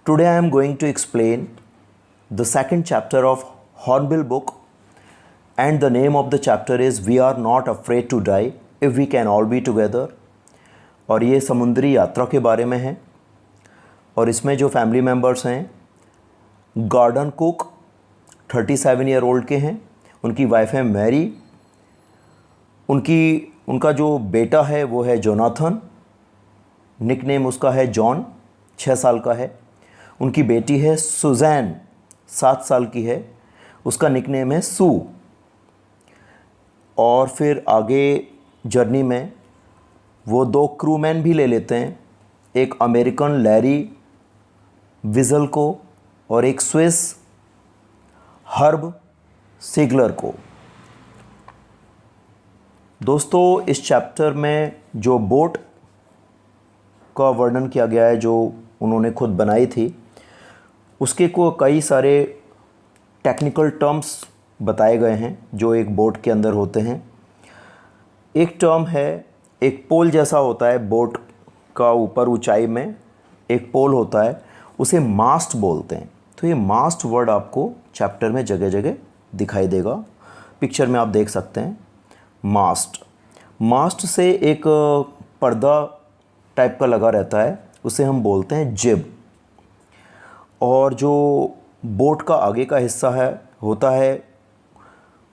Today I am going to explain the second chapter of Hornbill book, and the name of the chapter is We Are Not Afraid to Die If We Can All Be Together। और ये समुद्री यात्रा के बारे में है। और इसमें जो फैमिली मेम्बर्स हैं, गॉर्डन कुक 37 ईयर ओल्ड के हैं, उनकी वाइफ है मैरी, उनका जो बेटा है वो है जोनाथन, निकनेम उसका है जॉन, 6 साल का है। उनकी बेटी है सुजैन, 7 साल की है, उसका निकनेम है सू। और फिर आगे जर्नी में वो 2 क्रूमैन भी ले लेते हैं, एक अमेरिकन लैरी विजल को और एक स्विस हर्ब सिगलर को। दोस्तों, इस चैप्टर में जो बोट का वर्णन किया गया है, जो उन्होंने खुद बनाई थी, उसके को कई सारे टेक्निकल टर्म्स बताए गए हैं जो एक बोट के अंदर होते हैं। एक टर्म है, एक पोल जैसा होता है बोट का, ऊपर ऊंचाई में एक पोल होता है, उसे मास्ट बोलते हैं। तो ये मास्ट वर्ड आपको चैप्टर में जगह जगह दिखाई देगा। पिक्चर में आप देख सकते हैं मास्ट से एक पर्दा टाइप का लगा रहता है, उसे हम बोलते हैं जिब। और जो बोट का आगे का हिस्सा है होता है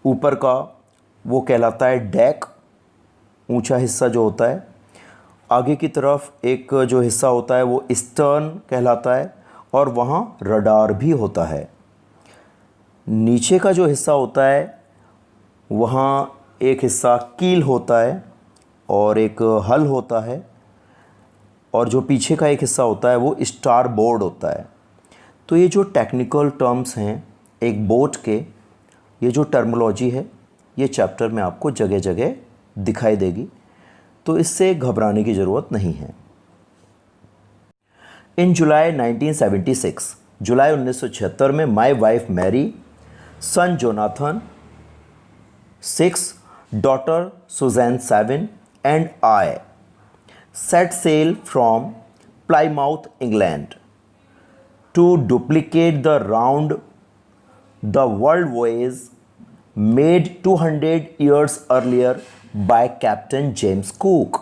ऊपर का, वो कहलाता है डेक, ऊंचा हिस्सा जो होता है। आगे की तरफ एक जो हिस्सा होता है वो स्टर्न कहलाता है, और वहाँ रडार भी होता है। नीचे का जो हिस्सा होता है वहाँ एक हिस्सा कील होता है और एक हल होता है, और जो पीछे का एक हिस्सा होता है वो स्टार बोर्ड होता है। तो ये जो टेक्निकल टर्म्स हैं एक बोट के, ये जो टर्मोलॉजी है, ये चैप्टर में आपको जगह जगह दिखाई देगी, तो इससे घबराने की ज़रूरत नहीं है। इन जुलाई 1976, जुलाई 1976 में my wife Mary, son Jonathan 6, daughter Susan 7 and I set sail from Plymouth, England to duplicate the round the world voyage made 200 years earlier by Captain James Cook।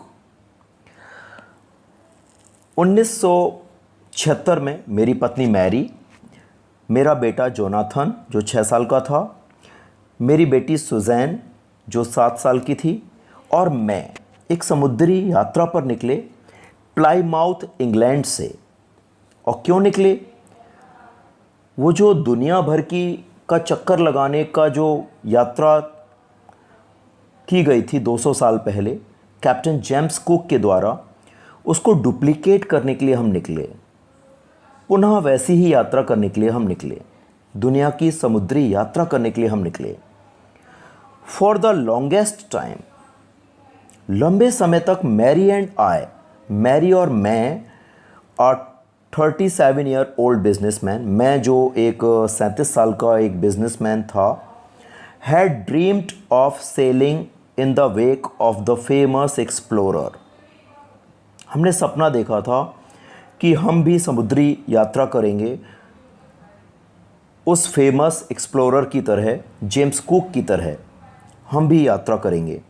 1976 में मेरी पत्नी मैरी, मेरा बेटा जोनाथन जो 6 साल का था, मेरी बेटी सुजैन जो 7 साल की थी, और मैं एक समुद्री यात्रा पर निकले प्लाईमाउथ इंग्लैंड से। और क्यों निकले? वो जो दुनिया भर का चक्कर लगाने का जो यात्रा की गई थी 200 साल पहले कैप्टन जेम्स कुक के द्वारा, उसको डुप्लीकेट करने के लिए हम निकले। पुनः वैसी ही यात्रा करने के लिए हम निकले, दुनिया की समुद्री यात्रा करने के लिए हम निकले। फॉर द लॉन्गेस्ट टाइम, लंबे समय तक मैरी और मैं और 37 ईयर ओल्ड बिजनेसमैन, मैं जो एक 37 साल का एक बिजनेसमैन था, had dreamed of selling in the wake of the famous explorer. हमने सपना देखा था कि हम भी समुद्री यात्रा करेंगे उस फेमस एक्सप्लोरर की तरह, जेम्स कुक की तरह हम भी यात्रा करेंगे।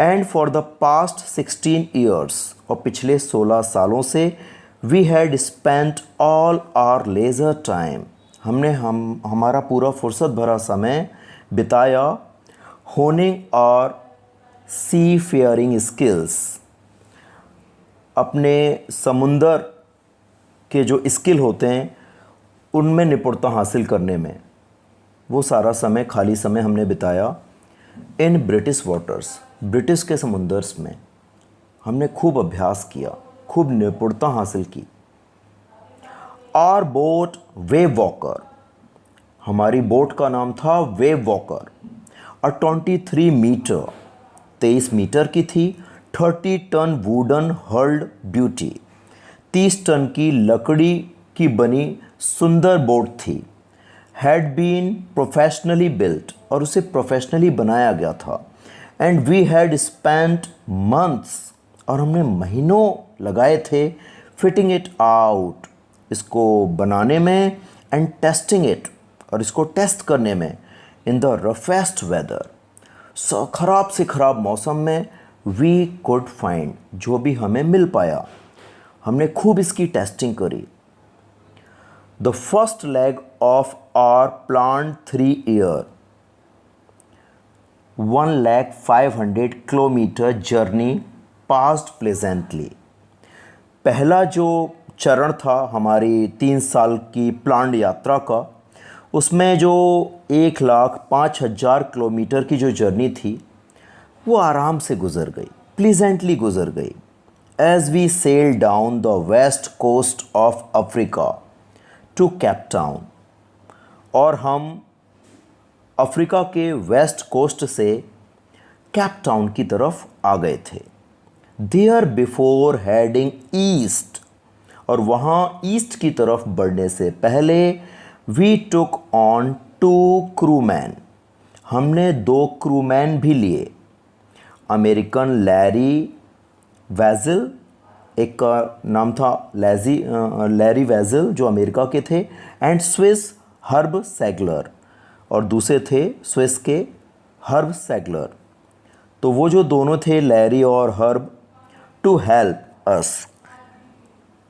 And for the past 16 years, और पिछले 16 सालों से, we had spent all our leisure time, हमारा पूरा फुर्सत भरा समय बिताया होनिंग और सी फेयरिंग स्किल्स, अपने समुंदर के जो स्किल होते हैं उनमें निपुणता हासिल करने में। वो सारा समय, खाली समय हमने बिताया इन ब्रिटिश वाटर्स, ब्रिटिश के समुंदर्स में। हमने खूब अभ्यास किया, खूब निपुणता हासिल की। आवर बोट वेव वॉकर, हमारी बोट का नाम था वेव वॉकर, और 23 मीटर, 23 मीटर की थी, 30 ton wooden hurled beauty, 30 ton की लकड़ी की बनी सुंदर बोट थी। हैड बीन प्रोफेशनली बिल्ट, और उसे प्रोफेशनली बनाया गया था। And we had spent months, और हमने महीनों लगाए थे फिटिंग इट आउट, इसको बनाने में एंड टेस्टिंग इट, और इसको टेस्ट करने में इन द रफेस्ट वेदर, ख़राब से ख़राब मौसम में वी कुड फाइंड, जो भी हमें मिल पाया हमने खूब इसकी टेस्टिंग करी। The first leg of our plan 3 year 1,05,000 kilometre journey passed pleasantly. पहला जो चरण था हमारी 3 साल की प्लान्ड यात्रा का, उसमें जो 1,05,000 किलोमीटर की जो जर्नी थी वो आराम से गुजर गई, प्लीजेंटली गुजर गई। As we sail down the west coast of Africa to Cape Town, और हम अफ्रीका के वेस्ट कोस्ट से केप टाउन की तरफ आ गए थे। देयर बिफोर हेडिंग ईस्ट, और वहाँ ईस्ट की तरफ बढ़ने से पहले वी टुक ऑन 2 क्रूमैन, हमने 2 क्रूमैन भी लिए। अमेरिकन लैरी वेजल, एक का नाम था लैरी वेजल जो अमेरिका के थे, एंड स्विस हर्ब सैगलर, और दूसरे थे स्विस के हर्ब सैगलर। तो वो जो दोनों थे लैरी और Herb, to help us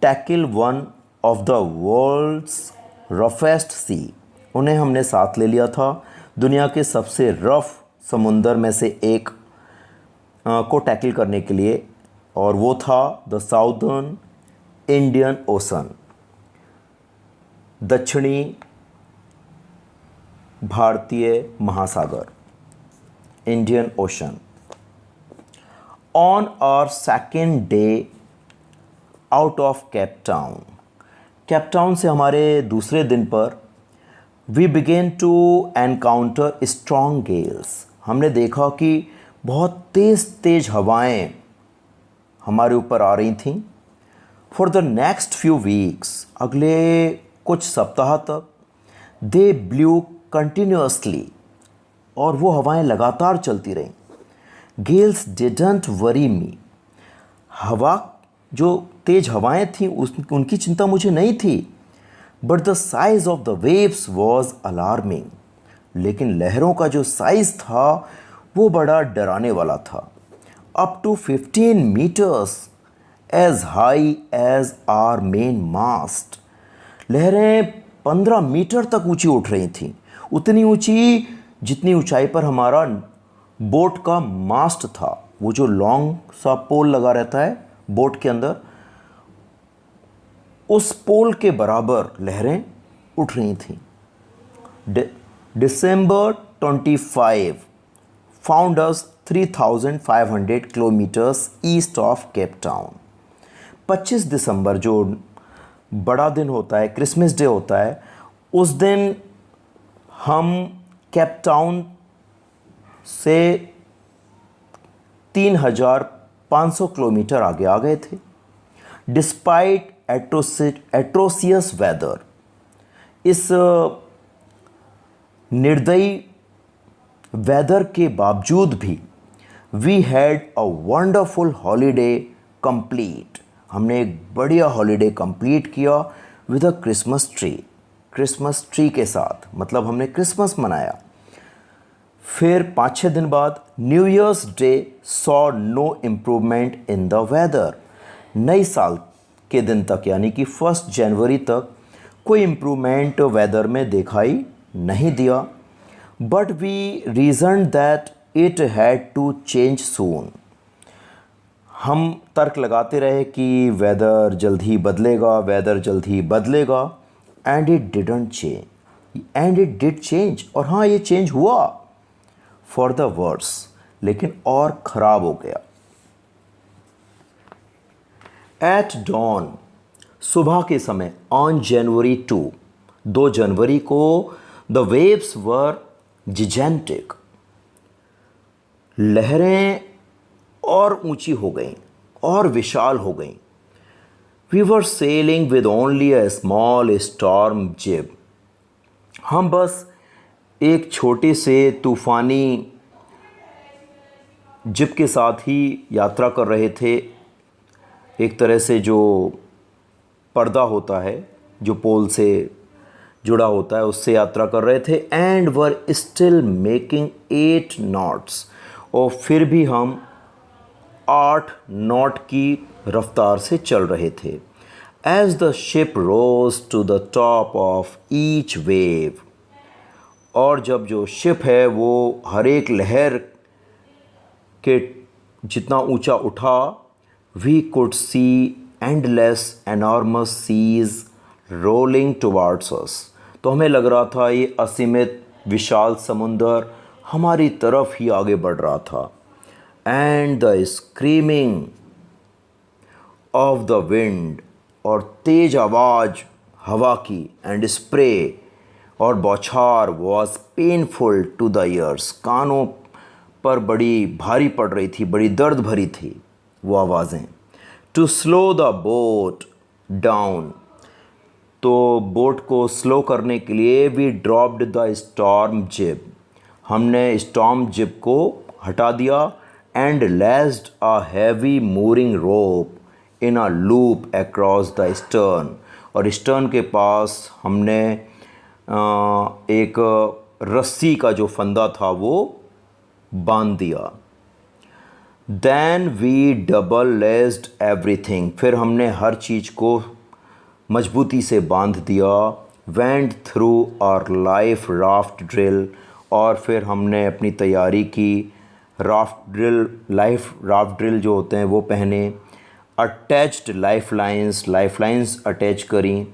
tackle one of the world's roughest sea, उन्हें हमने साथ ले लिया था दुनिया के सबसे रफ समुंदर में से एक को टैकल करने के लिए, और वो था द साउदर्न इंडियन ओशन, दक्षिणी भारतीय महासागर, Indian Ocean. On our second day out of Cape Town, Cape Town से हमारे दूसरे दिन पर we began to encounter strong gales, हमने देखा कि बहुत तेज़ तेज़ हवाएं हमारे ऊपर आ रही थीं। For the next few weeks, अगले कुछ सप्ताह तक, दे ब्लू कंटिन्यूसली, और वो हवाएं लगातार चलती रहीं। गेल्स डिडंट वरी मी, हवा जो तेज हवाएं थीं उनकी चिंता मुझे नहीं थी। But the size of the waves was alarming, लेकिन लहरों का जो साइज था वो बड़ा डराने वाला था। Up to 15 metres as high as our main mast, लहरें 15 मीटर तक ऊंची उठ रही थीं, उतनी ऊंची जितनी ऊंचाई पर हमारा बोट का मास्ट था, वो जो लॉन्ग सा पोल लगा रहता है बोट के अंदर, उस पोल के बराबर लहरें उठ रही थीं। December 25 found us 3,500 kilometres east of Cape town. 25 दिसंबर जो बड़ा दिन होता है, क्रिसमस डे होता है, उस दिन हम केप टाउन से 3,500 किलोमीटर आगे आ गए थे। डिस्पाइट एट्रोसियस वेदर, इस निर्दयी वेदर के बावजूद भी we had a wonderful holiday complete, हमने एक बढ़िया हॉलीडे कंप्लीट किया विद अ क्रिसमस ट्री के साथ, मतलब हमने क्रिसमस मनाया। फिर 5-6 दिन बाद New Year's Day saw no improvement in the weather, नई साल के दिन तक यानी कि 1 जनवरी तक कोई इम्प्रूवमेंट वेदर में दिखाई नहीं दिया। But we reason that it had to change soon, हम तर्क लगाते रहे कि वेदर जल्द ही बदलेगा, and it didn't change, and it did change, और हाँ ये चेंज हुआ फॉर द वर्स, लेकिन और ख़राब हो गया। एट डॉन, सुबह के समय, ऑन जनवरी 2 जनवरी को, द वेव्स वर जिजेंटिक, लहरें और ऊंची हो गईं और विशाल हो गईं। We were sailing with only a small storm jib, हम बस एक छोटे से तूफ़ानी जिब के साथ ही यात्रा कर रहे थे, एक तरह से जो पर्दा होता है जो पोल से जुड़ा होता है उससे यात्रा कर रहे थे, and were still making 8 knots, और फिर भी हम 8 नॉट की रफ्तार से चल रहे थे। As the ship rose to the top of each wave, और जब जो शिप है वो हर एक लहर के जितना ऊंचा उठा, we could see endless enormous seas rolling towards us, तो हमें लग रहा था ये असीमित विशाल समुंदर हमारी तरफ ही आगे बढ़ रहा था। And the screaming of the wind, और तेज आवाज़ हवा की, एंड स्प्रे और बौछार was painful to the ears, कानों पर बड़ी भारी पड़ रही थी, बड़ी दर्द भरी थी वो आवाज़ें। To slow the boat down, तो बोट को स्लो करने के लिए वी ड्रॉप्ड द स्टॉर्म जिब, हमने स्टॉर्म जिब को हटा दिया, and लेस्ड a heavy mooring rope in a loop across the stern, और स्टर्न के पास हमने एक रस्सी का जो फंदा था वो बांध दिया। Then we double lashed everything, फिर हमने हर चीज़ को मजबूती से बांध दिया। Went through our life raft drill, और फिर हमने अपनी तैयारी की, raft drill, life raft drill जो होते हैं वो पहने। अटैच्ड लाइफ लाइन्स अटैच करी।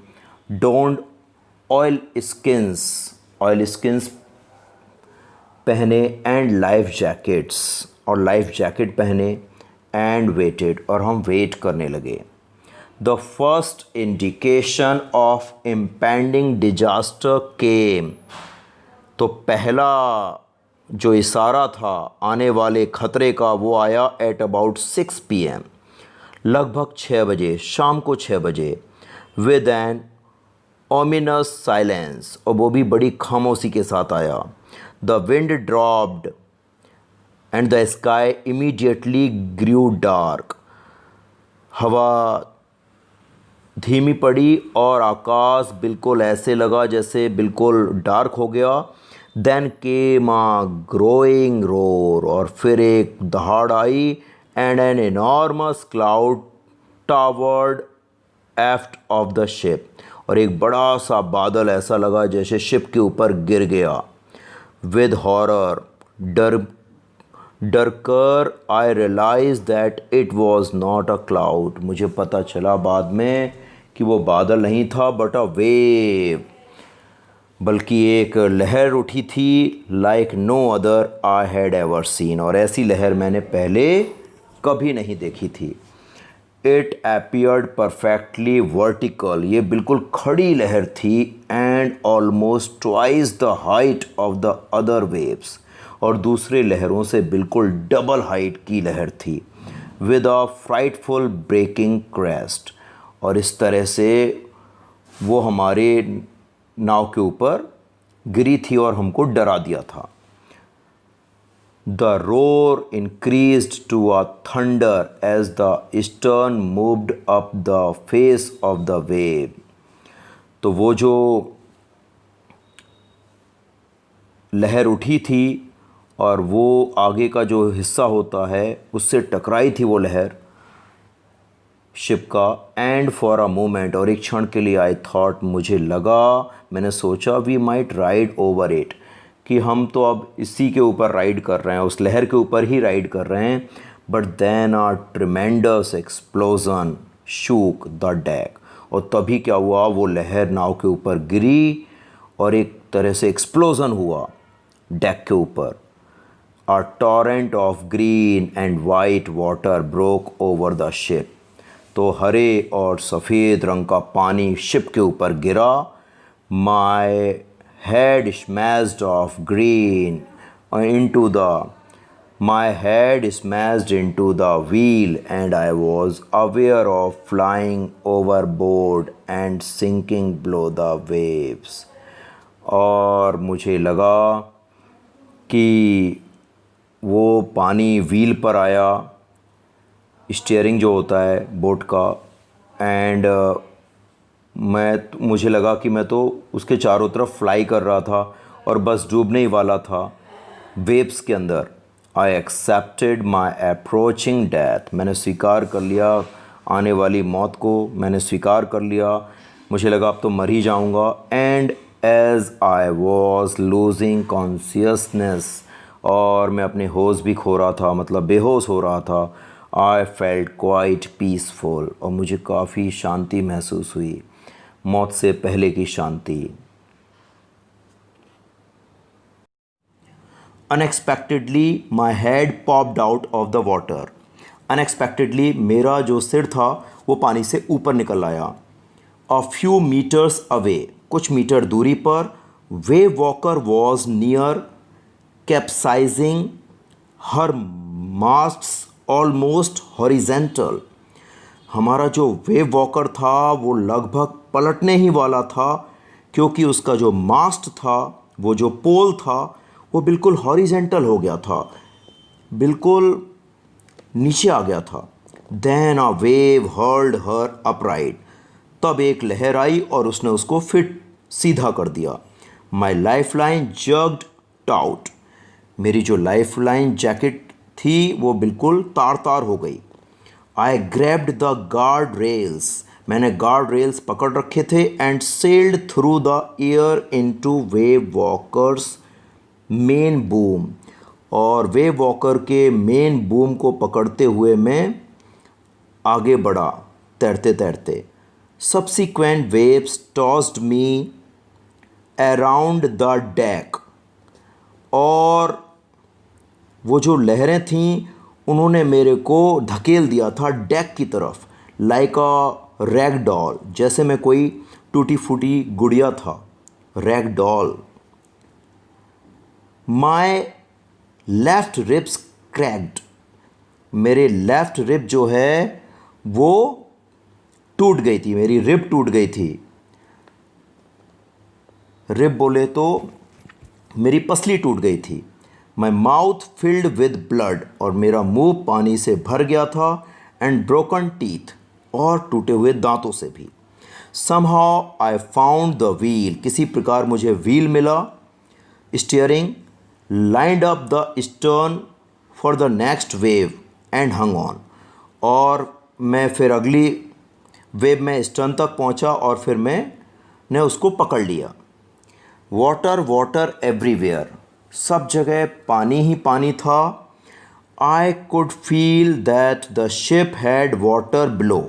डोंट ऑयल स्किन्स पहने, एंड लाइफ जैकेट्स, और लाइफ जैकेट पहने, एंड वेटेड, और हम वेट करने लगे। The first indication of impending disaster केम, तो पहला जो इशारा था आने वाले खतरे का वो आया एट अबाउट 6 PM, लगभग 6 बजे, शाम को 6 बजे। विद एन ओमिनस साइलेंस, और वो भी बड़ी खामोशी के साथ आया। The wind dropped and the sky immediately grew dark, हवा धीमी पड़ी और आकाश बिल्कुल ऐसे लगा जैसे बिल्कुल डार्क हो गया। Then came a growing roar, और फिर एक दहाड़ आई, and an enormous cloud toward aft of the ship, और एक बड़ा सा बादल ऐसा लगा जैसे शिप के ऊपर गिर गया। विद हॉरर, डर कर I realise that it was not a cloud, मुझे पता चला बाद में कि वो बादल नहीं था बट अ वेव, बल्कि एक लहर उठी थी, like no other I had ever seen, और ऐसी लहर मैंने पहले कभी नहीं देखी थी। इट अपीयर्ड परफेक्टली वर्टिकल, ये बिल्कुल खड़ी लहर थी, and almost twice the height of the other waves, और दूसरे लहरों से बिल्कुल डबल हाइट की लहर थी। With a frightful breaking crest, और इस तरह से वो हमारे नाव के ऊपर गिरी थी और हमको डरा दिया था। The roar increased to a thunder as the stern moved up the face of the wave, तो वो जो लहर उठी थी और वो आगे का जो हिस्सा होता है उससे टकराई थी वो लहर शिप का। एंड फॉर अ मोमेंट, और एक क्षण के लिए आई थॉट, मुझे लगा, मैंने सोचा, we might ride over it, कि हम तो अब इसी के ऊपर राइड कर रहे हैं, उस लहर के ऊपर ही राइड कर रहे हैं। But then a tremendous explosion shook the deck, और तभी क्या हुआ, वो लहर नाव के ऊपर गिरी और एक तरह से एक्सप्लोजन हुआ डेक के ऊपर। A torrent of green and white water broke over the ship, तो हरे और सफ़ेद रंग का पानी शिप के ऊपर गिरा। My head smashed of green into the my head smashed into the wheel, and I was aware of flying overboard and sinking below the waves, और मुझे लगा कि वो पानी व्हील पर आया, स्टीयरिंग जो होता है बोट का, एंड मुझे लगा कि मैं तो उसके चारों तरफ फ्लाई कर रहा था और बस डूबने ही वाला था वेव्स के अंदर। I accepted my approaching death. मैंने स्वीकार कर लिया आने वाली मौत को, मैंने स्वीकार कर लिया। मुझे लगा अब तो मर ही जाऊंगा। And as I was losing consciousness, और मैं अपने होश भी खो रहा था, मतलब बेहोश हो रहा था। आई फेल्ट क्वाइट पीसफुल, और मुझे काफ़ी शांति महसूस हुई, मौत से पहले की शांति। Unexpectedly my head popped out of the water. Unexpectedly मेरा जो सिर था वो पानी से ऊपर निकल आया। अ फ्यू मीटर्स अवे, कुछ मीटर दूरी पर, Wave Walker was near capsizing, her masts almost horizontal. हमारा जो वेव वॉकर था वो लगभग पलटने ही वाला था, क्योंकि उसका जो मास्ट था, वो जो पोल था, वो बिल्कुल हॉरिजेंटल हो गया था, बिल्कुल नीचे आ गया था। Then a wave hurled her upright, तब एक लहर आई और उसने उसको फिट सीधा कर दिया। माई लाइफ लाइन जग्ड आउट, मेरी जो लाइफ लाइन जैकेट थी वो बिल्कुल तार तार हो गई। आई ग्रैब्ड द गार्ड रेल्स, मैंने गार्ड रेल्स पकड़ रखे थे। And sailed through the air into wave walkers main boom, और वेव वॉकर के मेन बूम को पकड़ते हुए मैं आगे बढ़ा तैरते तैरते। Subsequent waves tossed me around the deck, और वो जो लहरें थीं उन्होंने मेरे को धकेल दिया था डेक की तरफ, लाइक अ रैग डॉल, जैसे मैं कोई टूटी फूटी गुड़िया था, rag doll. My left ribs cracked, मेरे लेफ्ट रिब जो है वो टूट गई थी, मेरी रिब टूट गई थी। रिब बोले तो मेरी पसली टूट गई थी। My mouth filled with blood, और मेरा मुंह पानी से भर गया था। एंड ब्रोकन टीथ, और टूटे हुए दांतों से भी। Somehow I found the wheel, किसी प्रकार मुझे व्हील मिला। Steering lined up the stern for the next wave and hung on, और मैं फिर अगली वेव में स्टर्न तक पहुंचा और फिर मैंने उसको पकड़ लिया। वाटर वाटर एवरीवेयर, सब जगह पानी ही पानी था। I could feel that the ship had water below,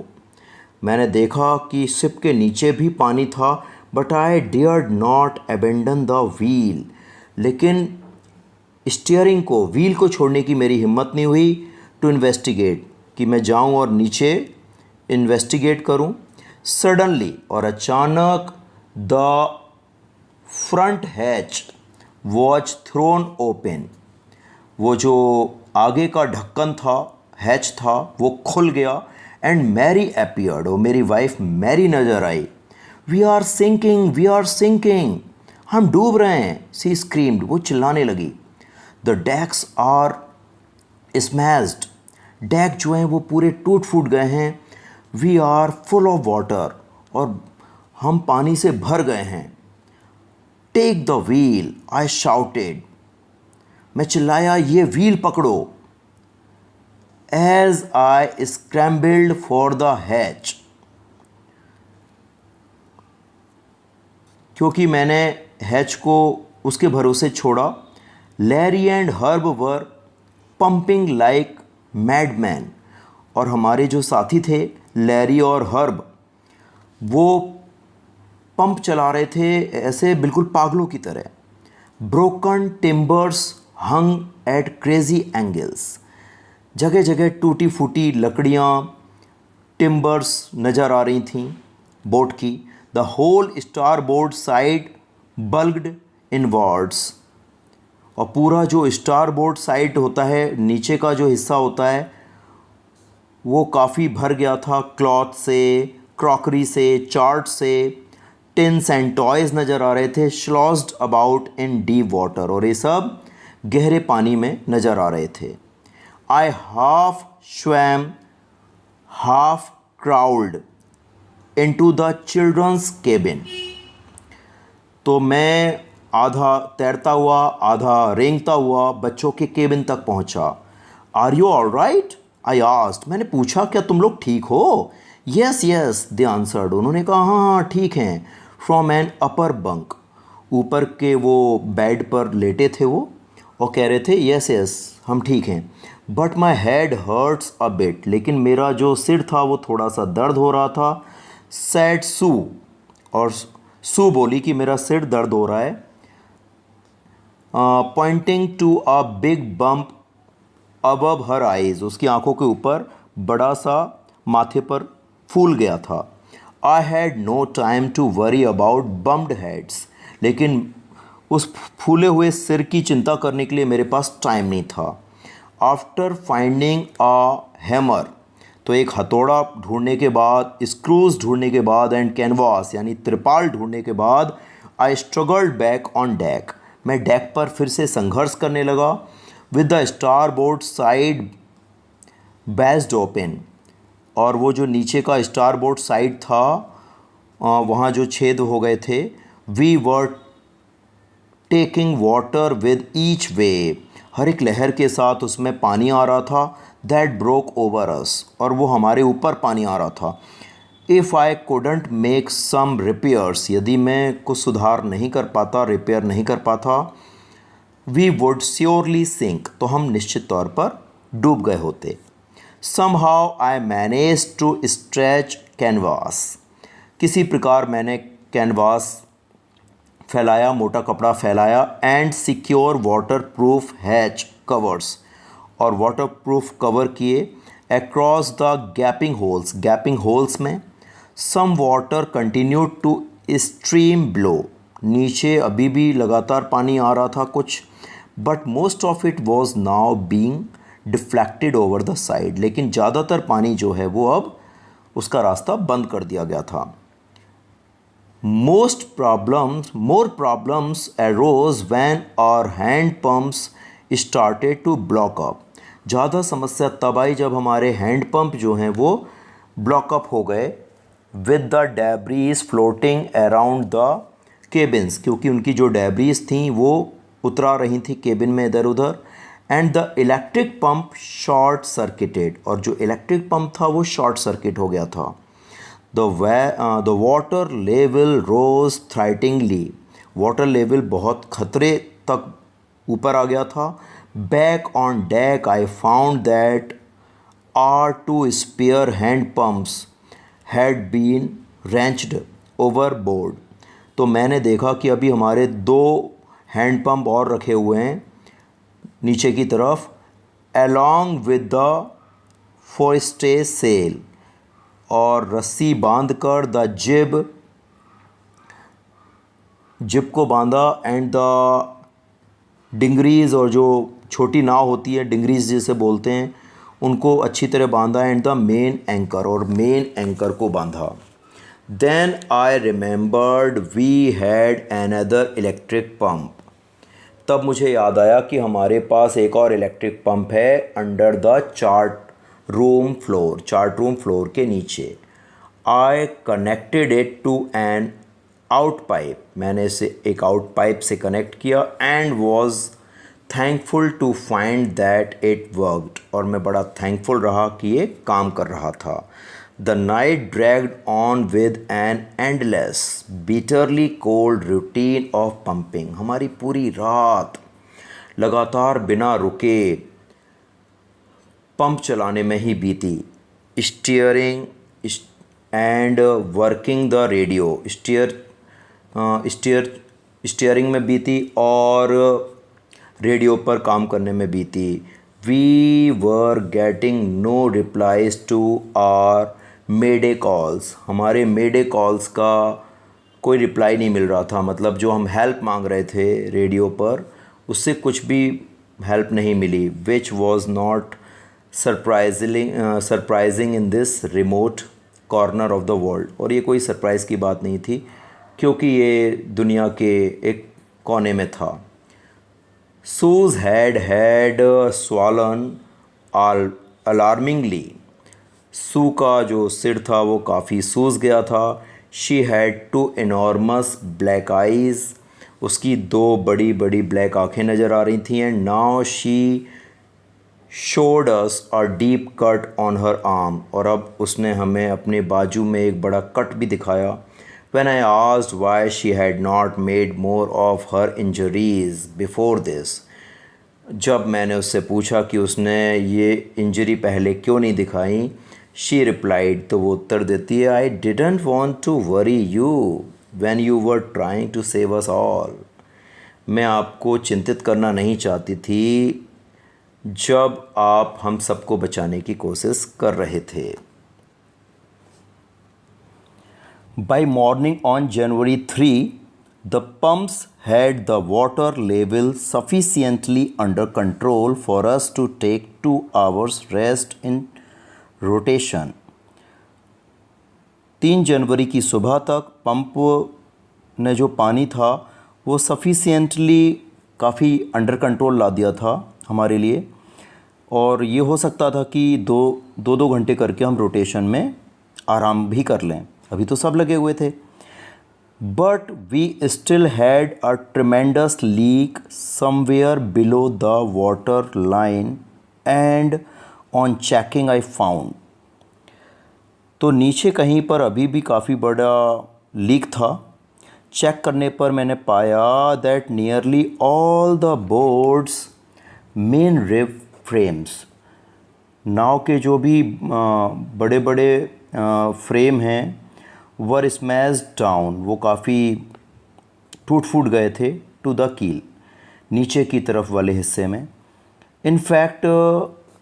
मैंने देखा कि शिप के नीचे भी पानी था। But I dared not abandon the wheel, लेकिन स्टीयरिंग को, व्हील को छोड़ने की मेरी हिम्मत नहीं हुई। टू इन्वेस्टिगेट, कि मैं जाऊं और नीचे इन्वेस्टिगेट करूं। सडनली, और अचानक, the front hatch was throne open, वो जो आगे का ढक्कन था, हैच था, वो खुल गया। एंड मैरी अपीयर्ड, और मेरी वाइफ मैरी नजर आई। We are sinking, we are sinking, हम डूब रहे हैं। सी स्क्रीम्ड, वो चिल्लाने लगी। The decks are smashed, deck जो हैं वो पूरे टूट फूट गए हैं। We are full of water, और हम पानी से भर गए हैं। Take the wheel, I shouted, मैं चिल्लाया, ये व्हील पकड़ो। As I scrambled for the hatch, क्योंकि मैंने हैच को उसके भरोसे छोड़ा। Larry and herb were pumping like madman, और हमारे जो साथी थे लैरी और हर्ब, वो पंप चला रहे थे ऐसे बिल्कुल पागलों की तरह। ब्रोकन टिम्बर्स हंग एट क्रेजी एंगल्स, जगह जगह टूटी फूटी लकड़ियाँ, टिम्बर्स नज़र आ रही थीं बोट की। The whole starboard side bulged inwards, और पूरा जो स्टार बोर्ड साइड होता है, नीचे का जो हिस्सा होता है, वो काफ़ी भर गया था क्लॉथ से, क्रॉकरी से, चार्ट से। टिन्स एंड टॉयज़ नज़र आ रहे थे, स्लॉज्ड अबाउट इन डीप वाटर, और ये सब गहरे पानी में नज़र आ रहे थे। I half swam, half crawled, into the children's cabin. तो मैं आधा तैरता हुआ आधा रेंगता हुआ बच्चों के केबिन तक पहुंचा. Are you all right? I asked. मैंने पूछा क्या तुम लोग ठीक हो? Yes yes they answered. उन्होंने कहा हाँ हाँ ठीक हैं. From an upper bunk. ऊपर के वो बेड पर लेटे थे वो और कह रहे थे यस यस हम ठीक हैं. But my head hurts a bit. लेकिन मेरा जो सिर था वो थोड़ा सा दर्द हो रहा था. सैड सू. और सू बोली कि मेरा सिर दर्द हो रहा है. Pointing to a big bump above her eyes. उसकी आंखों के ऊपर बड़ा सा माथे पर फूल गया था. I had no time to worry about bumped heads. लेकिन उस फूले हुए सिर की चिंता करने के लिए मेरे पास टाइम नहीं था. After finding a hammer. तो एक हथौड़ा ढूंढने के बाद, स्क्रूज ढूंढने के बाद एंड कैनवास यानी त्रिपाल ढूंढने के बाद I struggled back on deck. मैं डेक पर फिर से संघर्ष करने लगा. With the starboard side bashed open. और वो जो नीचे का स्टार बोर्ड साइड था वहाँ जो छेद हो गए थे. We were taking water with each wave. हर एक लहर के साथ उसमें पानी आ रहा था. That broke over us. और वो हमारे ऊपर पानी आ रहा था. If I couldn't make some repairs. यदि मैं कुछ सुधार नहीं कर पाता, रिपेयर नहीं कर पाता, वी वुड श्योरली सिंक. तो हम निश्चित तौर पर डूब गए होते. Somehow I manage to stretch canvas. किसी प्रकार मैंने कैनवास फैलाया, मोटा कपड़ा फैलाया. And secure waterproof hatch covers. और वाटर प्रूफ कवर किए. Across the gaping holes. Gaping holes में some water continue to stream below. नीचे अभी भी लगातार पानी आ रहा था कुछ. But most of it was now being deflected over the side. लेकिन ज़्यादातर पानी जो है वो अब उसका रास्ता बंद कर दिया गया था. more problems arose when our hand pumps started to block up. ज़्यादा समस्या तब आई जब हमारे हैंड पंप जो हैं वो ब्लॉकअप हो गए. With the debris floating around the cabins. क्योंकि उनकी जो डेब्रीज थी वो उतरा रही थी केबिन में इधर उधर. And the electric pump short circuited. और जो इलेक्ट्रिक पंप था वो शॉर्ट सर्किट हो गया था. The water level rose threateningly. Water level बहुत खतरे तक ऊपर आ गया था. Back on deck I found that our two spare hand pumps had been wrenched overboard. तो मैंने देखा कि अभी हमारे 2 हैंड पंप और रखे हुए हैं नीचे की तरफ. along with the forestay sail. और रस्सी बांधकर द जिब को बांधा. And the dinghies. और जो छोटी नाव होती है डिंगरीज जिसे बोलते हैं उनको अच्छी तरह बांधा. And the main anchor. और मेन एंकर को बांधा. Then I remembered we had another electric pump. तब मुझे याद आया कि हमारे पास एक और इलेक्ट्रिक पंप है under the chart room floor के नीचे. I connected it to an out pipe. मैंने इसे एक आउट पाइप से कनेक्ट किया. And was thankful to find that it worked. और मैं बड़ा थैंकफुल रहा कि ये काम कर रहा था. The night dragged on with an endless bitterly cold routine of pumping. हमारी पूरी रात लगातार बिना रुके पंप चलाने में ही बीती. Steering and working the radio. Steering में बीती और रेडियो पर काम करने में बीती. We were getting no replies to our mayday calls. हमारे मेडे कॉल्स का कोई रिप्लाई नहीं मिल रहा था. मतलब जो हम हेल्प मांग रहे थे रेडियो पर उससे कुछ भी हेल्प नहीं मिली. Which was not surprising in this remote corner of the world. और ये कोई सरप्राइज़ की बात नहीं थी क्योंकि ये दुनिया के एक कोने में था. Sue's had swollen alarmingly. Sue का जो सिर था वो काफ़ी सूज गया था। She had two enormous black eyes, उसकी दो बड़ी बड़ी ब्लैक आँखें नज़र आ रही थी। And now she showed us a deep cut on her arm, और अब उसने हमें अपने बाजू में एक बड़ा कट भी दिखाया। When I asked why she had not made more of her injuries before this, जब मैंने उससे पूछा कि उसने ये इंजरी पहले क्यों नहीं दिखाई, शी रिप्लाइड, तो वो उत्तर देती है, I didn't want to worry you when you were trying to save us all. मैं आपको चिंतित करना नहीं चाहती थी जब आप हम सबको बचाने की कोशिश कर रहे थे। By morning on January 3, the pumps had the water level sufficiently under control for us to take 2 hours rest in rotation. 3 जनवरी की सुबह तक पंप ने जो पानी था वो सफिशिएंटली काफ़ी अंडर कंट्रोल ला दिया था हमारे लिए, और ये हो सकता था कि दो घंटे करके हम रोटेशन में आराम भी कर लें। अभी तो सब लगे हुए थे। But we still had a tremendous leak somewhere below the water line and on checking I found, तो नीचे कहीं पर अभी भी काफ़ी बड़ा लीक था। चेक करने पर मैंने पाया that nearly all the boards main rib frames, नाव के जो भी बड़े बड़े फ्रेम हैं वर स्मैश्ड डाउन, वो काफ़ी टूट फूट गए थे टू द कील, नीचे की तरफ वाले हिस्से में। In fact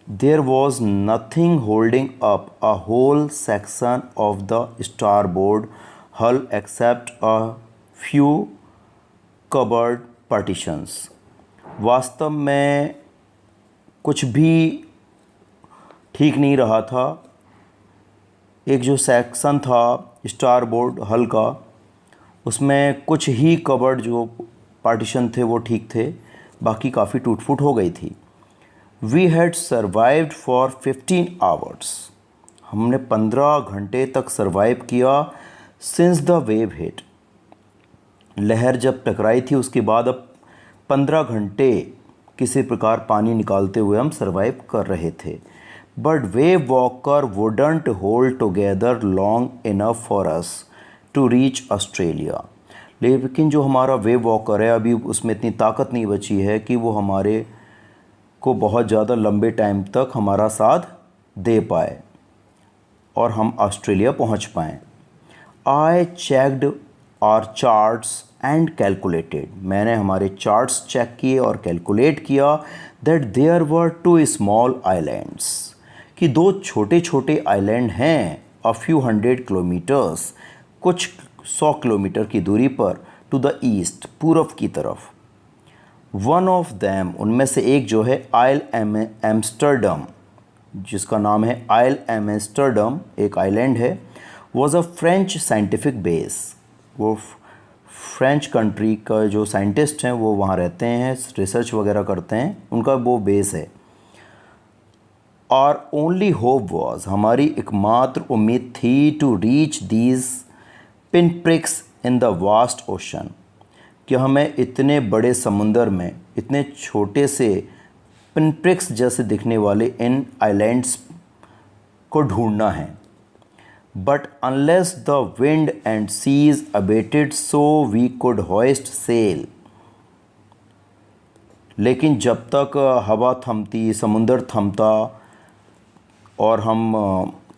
there was nothing holding up a whole section of the starboard hull except a few cupboard partitions. वास्तव में कुछ भी ठीक नहीं रहा था। एक जो सेक्शन था स्टारबोर्ड हल का, उसमें कुछ ही कबर्ड जो पार्टीशन थे वो ठीक थे, बाकी काफ़ी टूट फूट हो गई थी। We had survived for 15 hours, हमने 15 घंटे तक सर्वाइव किया सिंस द वेव हिट, लहर जब टकराई थी उसके बाद अब 15 घंटे किसी प्रकार पानी निकालते हुए हम सर्वाइव कर रहे थे। But Wavewalker wouldn't hold together long enough for us to reach Australia, लेकिन जो हमारा वेव वॉकर है अभी उसमें इतनी ताकत नहीं बची है कि वो हमारे को बहुत ज़्यादा लंबे टाइम तक हमारा साथ दे पाए और हम ऑस्ट्रेलिया पहुंच पाएँ। I checked our charts and calculated, मैंने हमारे चार्ट्स चेक किए और कैलकुलेट किया that there were 2 small islands, कि 2 छोटे छोटे आइलैंड हैं अ फ्यू 100 किलोमीटर्स, कुछ 100 किलोमीटर की दूरी पर, टू द ईस्ट, पूरब की तरफ। वन ऑफ दैम, उनमें से एक जो है आइल एम्स्टर्डम, जिसका नाम है आइल एम्स्टर्डम, एक आइलैंड है, was a French scientific base, वो फ्रेंच कंट्री का जो साइंटिस्ट हैं वो वहाँ रहते हैं, रिसर्च वगैरह करते हैं, उनका वो बेस है। और ओनली होप वॉज, हमारी एकमात्र उम्मीद थी, to reach these pin pricks in the vast ocean, कि हमें इतने बड़े समुंदर में इतने छोटे से पिन प्रिक्स जैसे दिखने वाले इन आइलैंड्स को ढूंढना है। But unless the wind and seas abated so we could hoist sail, लेकिन जब तक हवा थमती, समुंदर थमता और हम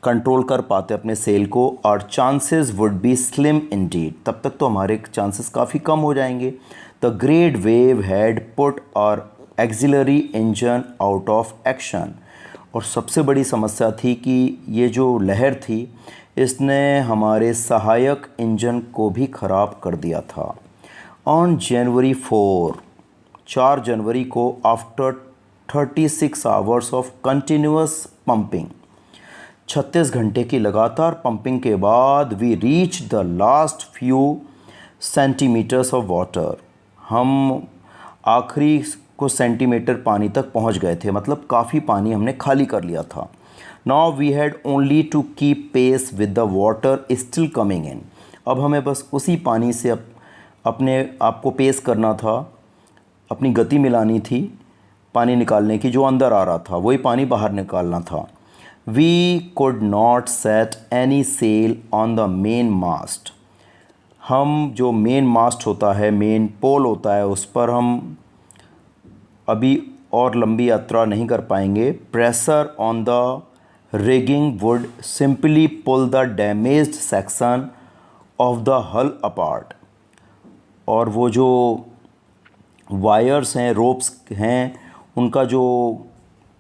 कंट्रोल कर पाते अपने सेल को, our chances would be slim indeed, तब तक तो हमारे चांसेस काफ़ी कम हो जाएंगे। The great wave had put our auxiliary engine out of action, और सबसे बड़ी समस्या थी कि ये जो लहर थी इसने हमारे सहायक इंजन को भी ख़राब कर दिया था। ऑन जनवरी 4 जनवरी को, after 36 hours of continuous pumping, 36 घंटे की लगातार पंपिंग के बाद, we reached the last few centimetres of water, हम आखिरी कुछ सेंटीमीटर पानी तक पहुंच गए थे, मतलब काफ़ी पानी हमने खाली कर लिया था। Now we had only to keep pace with the water still coming in. अब हमें बस उसी पानी से अपने आप को पेस करना था, अपनी गति मिलानी थी पानी निकालने की, जो अंदर आ रहा था वही पानी बाहर निकालना था। We could not set any sail on the main mast. हम जो मेन मास्ट होता है, मेन पोल होता है, उस पर हम अभी और लंबी यात्रा नहीं कर पाएंगे। Pressure on the rigging would simply pull the damaged section of the hull apart. और वो जो वायर्स हैं, रोप्स हैं, उनका जो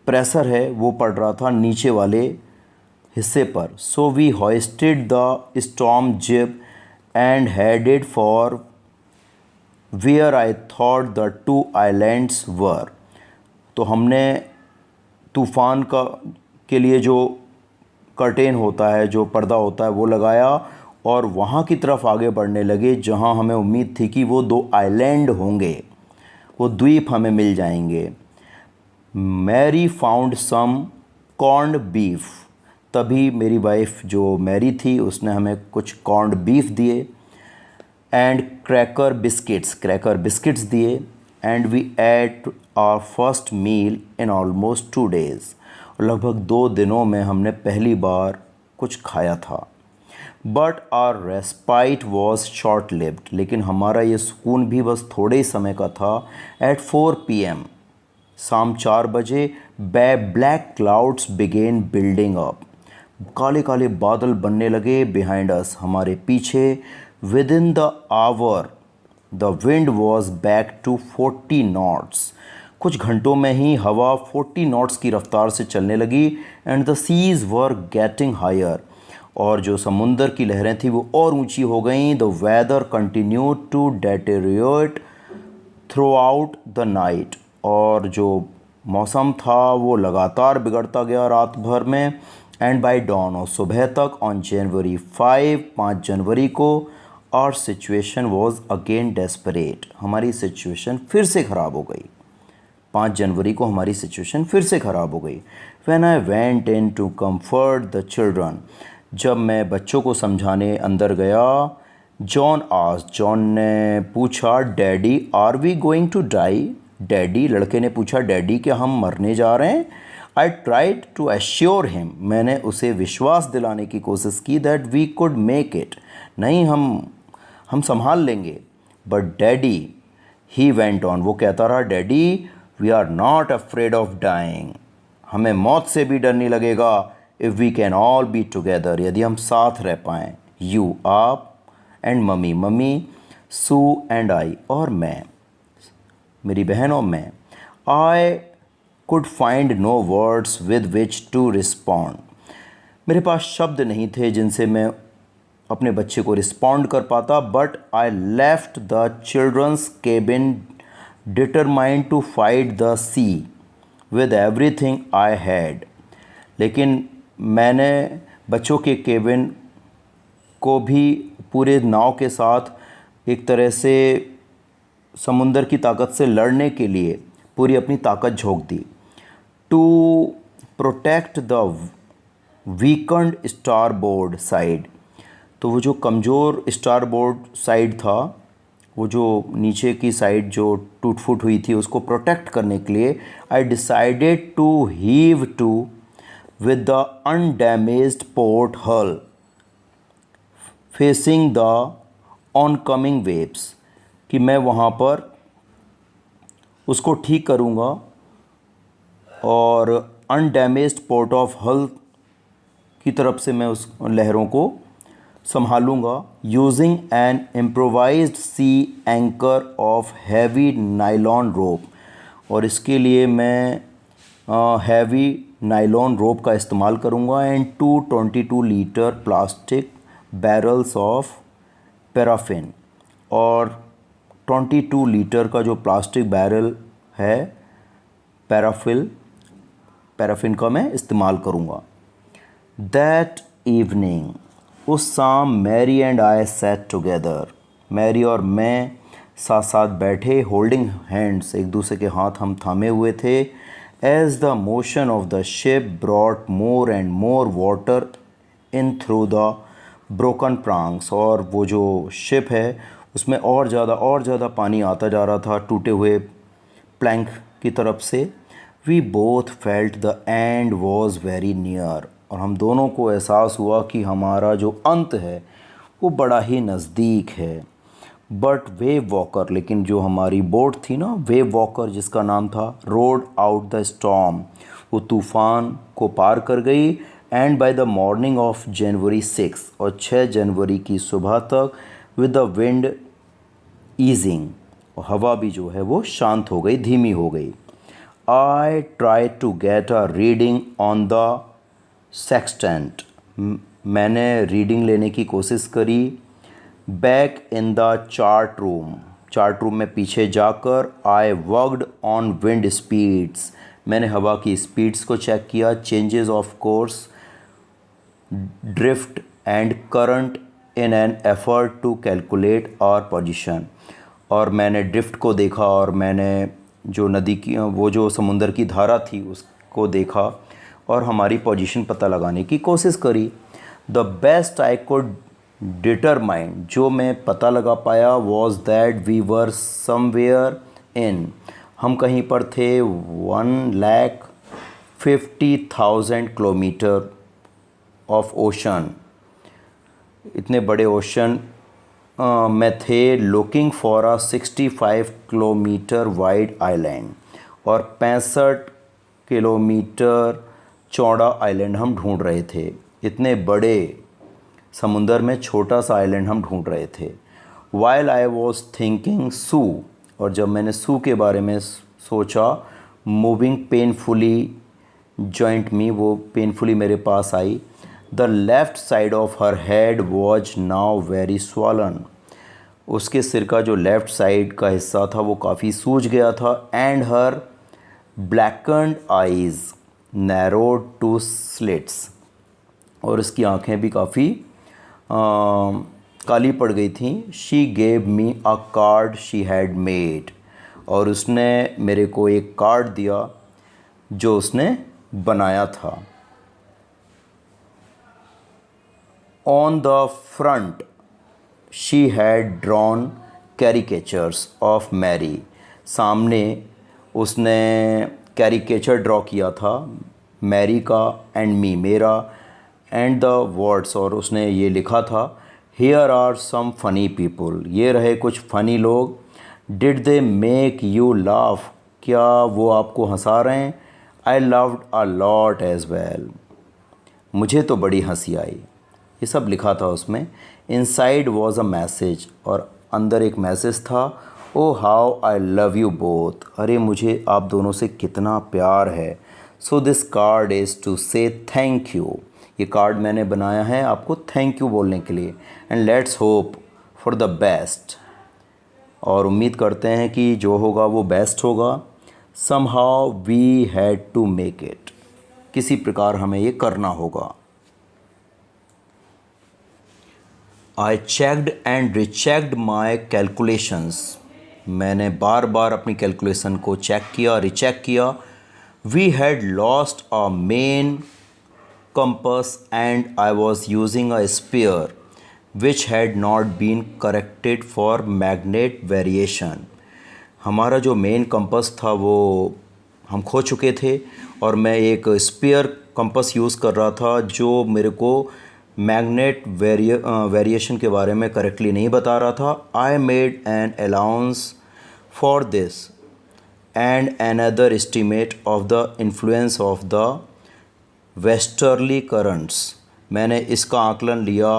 प्रेशर है वो पड़ रहा था नीचे वाले हिस्से पर। So we hoisted the storm jib and headed for where I thought the two islands were. तो हमने तूफ़ान के लिए जो कर्टेन होता है, जो पर्दा होता है, वो लगाया और वहाँ की तरफ आगे बढ़ने लगे जहाँ हमें उम्मीद थी कि वो 2 आइलैंड होंगे, वो द्वीप हमें मिल जाएंगे। Mary found some corned beef. तभी मेरी वाइफ जो मैरी थी उसने हमें कुछ कॉर्नड बीफ दिए एंड क्रैकर बिस्किट्स दिए। And we ate our first meal in almost 2 days। लगभग 2 दिनों में हमने पहली बार कुछ खाया था। But our respite was short lived. लेकिन हमारा ये सुकून भी बस थोड़े ही समय का था। एट 4 PM, शाम 4 बजे, black clouds began building up. काले काले बादल बनने लगे बिहाइंड अस, हमारे पीछे। Within the hour the wind was back to 40 knots। कुछ घंटों में ही हवा 40 knots की रफ्तार से चलने लगी। And the seas were getting higher. और जो समुंदर की लहरें थी वो और ऊंची हो गईं। The weather continued to deteriorate throughout the night. और जो मौसम था वो लगातार बिगड़ता गया रात भर में। एंड बाय डॉन, और सुबह तक, ऑन January 5 जनवरी को, our situation was again desperate. हमारी सिचुएशन फिर से ख़राब हो गई। 5 जनवरी को हमारी सिचुएशन फिर से ख़राब हो गई। When I went in to comfort the children, जब मैं बच्चों को समझाने अंदर गया, जॉन ने पूछा, daddy are we going to die. Daddy, लड़के ने पूछा, डैडी क्या हम मरने जा रहे हैं। I tried to assure him, मैंने उसे विश्वास दिलाने की कोशिश की, that we could make it, नहीं हम संभाल लेंगे। But daddy, he went on, वो कहता रहा, daddy we are not afraid of dying, हमें मौत से भी डर नहीं लगेगा। If we can all be together, यदि हम साथ रह पाएँ। यू, आप, and mummy, Sue and I, और मैं, मेरी बहन और मैं। I could find no words with which to respond, मेरे पास शब्द नहीं थे जिनसे मैं अपने बच्चे को रिस्पॉन्ड कर पाता। But I left the children's cabin determined to fight the sea with everything I had. लेकिन मैंने बच्चों के केबिन को भी पूरे नाव के साथ एक तरह से समुंदर की ताकत से लड़ने के लिए पूरी अपनी ताकत झोंक दी। To protect the weakened starboard side, तो वो जो कमज़ोर स्टारबोर्ड साइड था, वो जो नीचे की साइड जो टूट फूट हुई थी, उसको प्रोटेक्ट करने के लिए I decided to heave to with the undamaged port hull facing the oncoming waves, कि मैं वहाँ पर उसको ठीक करूँगा और अनडैमेज्ड पोर्ट ऑफ हल की तरफ से मैं उस लहरों को संभालूँगा। Using an improvised sea anchor of heavy nylon rope, और इसके लिए मैं हैवी नाइलॉन रोप का इस्तेमाल करूँगा। And 222 litre plastic barrels of paraffin, और 22 लीटर का जो प्लास्टिक बैरल है पैराफिन का मैं इस्तेमाल करूँगा। दैट इवनिंग, उस शाम, Mary and I sat together, Mary और मैं साथ साथ बैठे, होल्डिंग हैंड्स, एक दूसरे के हाथ हम थामे हुए थे। As the motion of the ship brought more and more water in through the broken pranks, और वो जो शिप है उसमें और ज़्यादा पानी आता जा रहा था टूटे हुए प्लैंक की तरफ से। We both felt the end was very near, और हम दोनों को एहसास हुआ कि हमारा जो अंत है वो बड़ा ही नज़दीक है। बट वेव वॉकर, लेकिन जो हमारी बोट थी ना, वेव वॉकर जिसका नाम था, रोड आउट द स्टॉर्म, वो तूफ़ान को पार कर गई। And by the morning of January 6, और 6 जनवरी की सुबह तक, विद द विंड ईजिंग, और हवा भी जो है वो शांत हो गई, धीमी हो गई। I try to get a reading on the sextant, मैंने रीडिंग लेने की कोशिश करी। Back in the chart room में पीछे जाकर, I worked on wind speeds, मैंने हवा की स्पीड्स को चेक किया। Changes of course, drift and current in an effort to calculate our position, और मैंने ड्रिफ्ट को देखा और मैंने जो नदी की, वो जो समुंदर की धारा थी उसको देखा और हमारी पोजीशन पता लगाने की कोशिश करी। The best I could determine, जो मैं पता लगा पाया, was that we were somewhere in, हम कहीं पर थे 1,50,000 किलोमीटर ऑफ ओशन, इतने बड़े ओशन में थे। Looking for a 65 kilometre wide island, और 65 किलोमीटर चौड़ा आइलैंड हम ढूंढ रहे थे। इतने बड़े समुंदर में छोटा सा आइलैंड हम ढूंढ रहे थे। वाइल आई वॉज थिंकिंग सू, और जब मैंने सू के बारे में सोचा, मूविंग पेनफुली जॉइंट मी, वो पेनफुली मेरे पास आई। The left side of her head was now very swollen, उसके सिर का जो लेफ़्ट साइड का हिस्सा था वो काफ़ी सूज गया था। And her blackened eyes narrowed to slits, और उसकी आँखें भी काफ़ी काली पड़ गई थी। She gave me a card she had made, और उसने मेरे को एक कार्ड दिया जो उसने बनाया था। On the front she had drawn caricatures of Mary, सामने उसने कैरिकेचर ड्रॉ किया था मैरी का, एंड मी, मेरा, एंड द वर्ड्स, और उसने ये लिखा था, here are some funny people, ये रहे कुछ फ़नी लोग। Did they make you laugh, क्या वो आपको हंसा रहे हैं? I loved a lot as well, मुझे तो बड़ी हंसी आई। ये सब लिखा था उसमें। इनसाइड वॉज अ मैसेज, और अंदर एक मैसेज था, oh how I love you both, अरे मुझे आप दोनों से कितना प्यार है। So this card is to say thank you, ये कार्ड मैंने बनाया है आपको थैंक यू बोलने के लिए। And let's hope for the best, और उम्मीद करते हैं कि जो होगा वो बेस्ट होगा। Somehow we had to make it, किसी प्रकार हमें ये करना होगा। I checked and rechecked my calculations, मैंने बार बार अपनी कैलकुलेशन को चेक किया, रिचेक किया। We had lost a main compass and I was using a sphere which had not been corrected for magnet variation, हमारा जो मेन कंपस था वो हम खो चुके थे, और मैं एक स्पेयर कंपस यूज़ कर रहा था जो मेरे को मैग्नेट वेरिएशन के बारे में करेक्टली नहीं बता रहा था। I made an allowance for this and another estimate of the influence of the westerly currents, मैंने इसका आकलन लिया,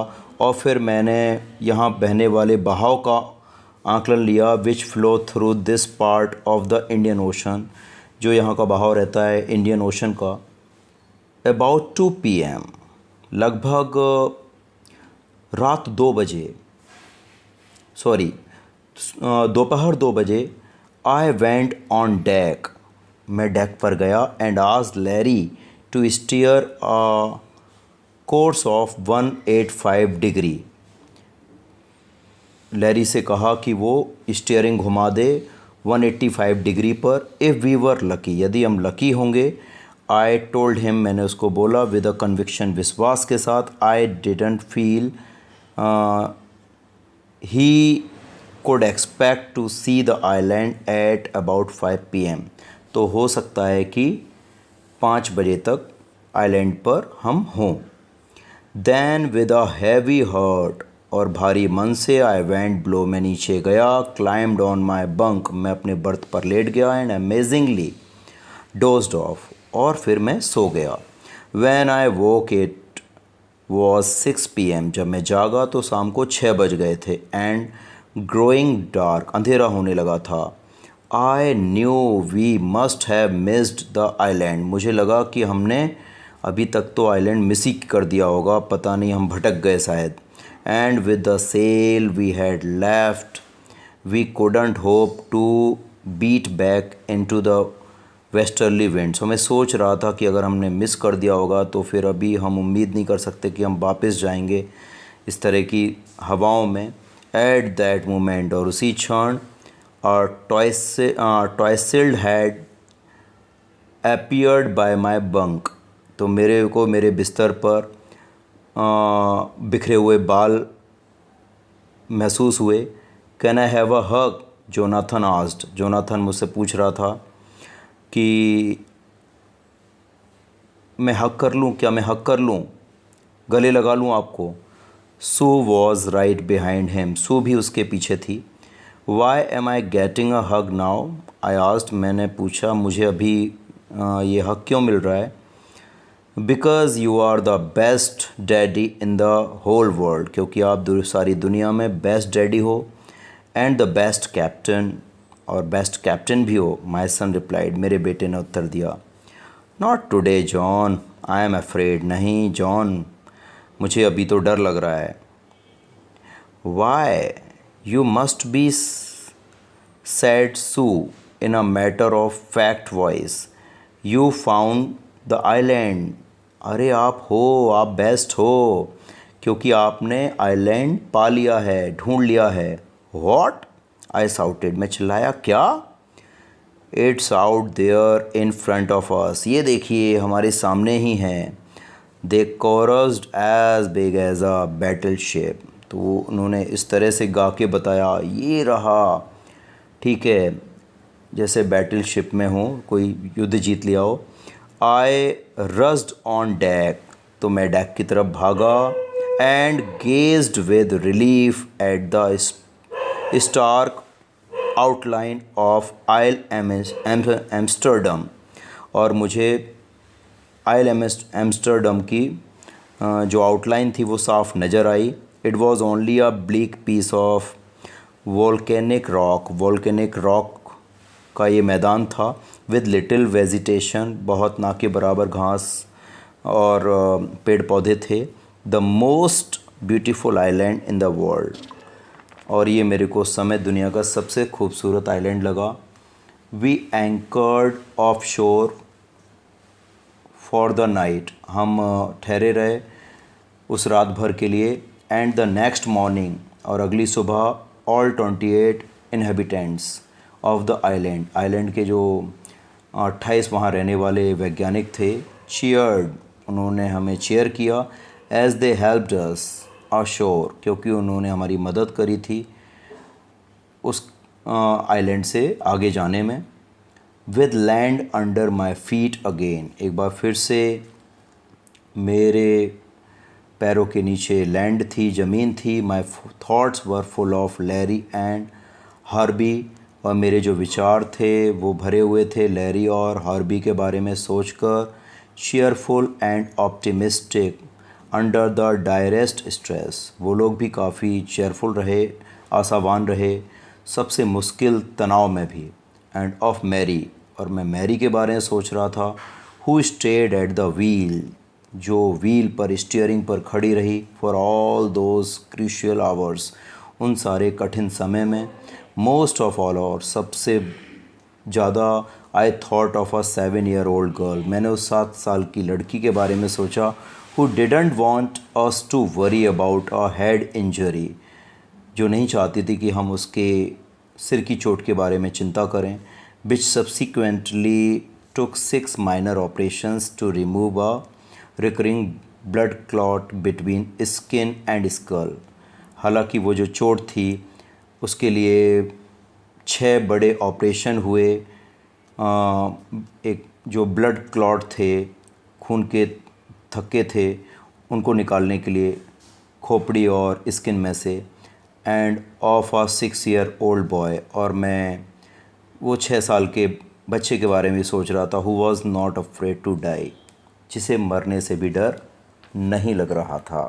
और फिर मैंने यहाँ बहने वाले बहाव का आकलन लिया, विच flow through this part of the Indian ocean, जो यहाँ का बहाव रहता है इंडियन ओशन का। अबाउट 2 PM, लगभग रात 2 बजे, सॉरी दोपहर 2 बजे, आई वेंट ऑन डेक, मैं डेक पर गया, and asked Larry to steer a course of 185 degree, Larry से कहा कि वो स्टीयरिंग घुमा दे 185 डिग्री पर। इफ़ वी वर लकी, यदि हम लकी होंगे। आई टोल्ड हिम, मैंने उसको बोला, विद अ कन्विक्शन, विश्वास के साथ। I didn't feel he could expect to see the island at about 5 PM। तो हो सकता है कि 5 बजे तक आइलैंड पर हम हों। Then with a heavy heart, और भारी मन से, I went below, मैं नीचे गया, climbed on my bunk, मैं अपने बर्थ पर लेट गया, and amazingly dozed off, और फिर मैं सो गया। When I woke it was 6 PM, जब मैं जागा तो शाम को 6 बज गए थे। And growing dark, अंधेरा होने लगा था। I knew we must have missed the island, मुझे लगा कि हमने अभी तक तो आइलैंड मिस ही कर दिया होगा, पता नहीं हम भटक गए शायद। And with the sail we had left, we couldn't hope to beat back into the westerly wind. मैं सोच रहा था कि अगर हमने मिस कर दिया होगा तो फिर अभी हम उम्मीद नहीं कर सकते कि हम वापस जाएंगे इस तरह की हवाओं में। एट दैट मोमेंट, और उसी क्षण, टॉयसिल्ड had appeared by my bunk, तो मेरे को मेरे बिस्तर पर बिखरे हुए बाल महसूस हुए। Can I have a hug, Jonathan asked, Jonathan मुझसे पूछ रहा था कि मैं हक कर लूँ, क्या मैं हक कर लूँ, गले लगा लूँ आपको। Sue was right behind him, Sue भी उसके पीछे थी। Why am I getting a hug now, I asked, मैंने पूछा, मुझे अभी ये हक क्यों मिल रहा है। Because you are the best daddy in the whole world, क्योंकि आप सारी दुनिया में बेस्ट डैडी हो। एंड द बेस्ट कैप्टन, और बेस्ट कैप्टन भी हो। माई सन रिप्लाइड, मेरे बेटे ने उत्तर दिया। Not today John, I am afraid, नहीं जॉन, मुझे अभी तो डर लग रहा है। Why, you must be, said Sue in a matter of fact voice, you found the island, अरे आप हो, आप बेस्ट हो, क्योंकि आपने आइलैंड पा लिया है, ढूंढ लिया है। व्हाट, आई साउटेड, मैं चिल्लाया, क्या। It's out there in front of us, ये देखिए हमारे सामने ही हैं। They chorused as big as a battleship, तो उन्होंने इस तरह से गा के बताया, ये रहा, ठीक है, जैसे बैटल शिप में हो, कोई युद्ध जीत लिया हो। आई रस्ड ऑन डेक, तो मैं डेक की तरफ भागा। And gazed with relief at the stark outline of Isle Amsterdam, और मुझे आइल एम्स्टर्डम की जो आउटलाइन थी वो साफ नज़र आई। It was only a bleak piece of volcanic rock का ये मैदान था। विद लिटिल वेजिटेशन, बहुत ना के बराबर घास और पेड़ पौधे थे। The most beautiful island in the world, और ये मेरे को समय दुनिया का सबसे खूबसूरत आइलैंड लगा। वी एंकर्ड ऑफ शोर फॉर द नाइट, हम ठहरे रहे उस रात भर के लिए। एंड द नेक्स्ट मॉर्निंग, और अगली सुबह, all 28 inhabitants of the island के जो 28 वहाँ रहने वाले वैज्ञानिक थे, चीयर्ड, उन्होंने हमें चेयर किया। As they helped us ashore, क्योंकि उन्होंने हमारी मदद करी थी उस आइलैंड से आगे जाने में। With land under my feet again, एक बार फिर से मेरे पैरों के नीचे लैंड थी, ज़मीन थी। My thoughts were full of Larry and Harvey, और मेरे जो विचार थे वो भरे हुए थे लैरी और हार्बी के बारे में सोचकर। Cheerful and optimistic under the direst stress, वो लोग भी काफ़ी चेयरफुल रहे, आशावान रहे, सबसे मुश्किल तनाव में भी। एंड ऑफ मैरी, और मैं मैरी के बारे में सोच रहा था। Who stayed at the wheel, जो व्हील पर, स्टीयरिंग पर खड़ी रही। For all those crucial hours, उन सारे कठिन समय में। मोस्ट ऑफ ऑल, और सबसे ज़्यादा, I thought of a 7-year-old girl, मैंने उस 7 साल की लड़की के बारे में सोचा। Who didn't want us to worry about a head injury, जो नहीं चाहती थी कि हम उसके सिर की चोट के बारे में चिंता करें। Which subsequently took 6 minor operations to remove a recurring blood clot between skin and skull. हालांकि वो जो चोट थी उसके लिए 6 बड़े ऑपरेशन हुए। एक जो ब्लड क्लॉट थे, खून के थक्के थे, उनको निकालने के लिए खोपड़ी और स्किन में से। End of a 6 year old boy, और मैं वो 6 साल के बच्चे के बारे में सोच रहा था। Who was not afraid to die, जिसे मरने से भी डर नहीं लग रहा था।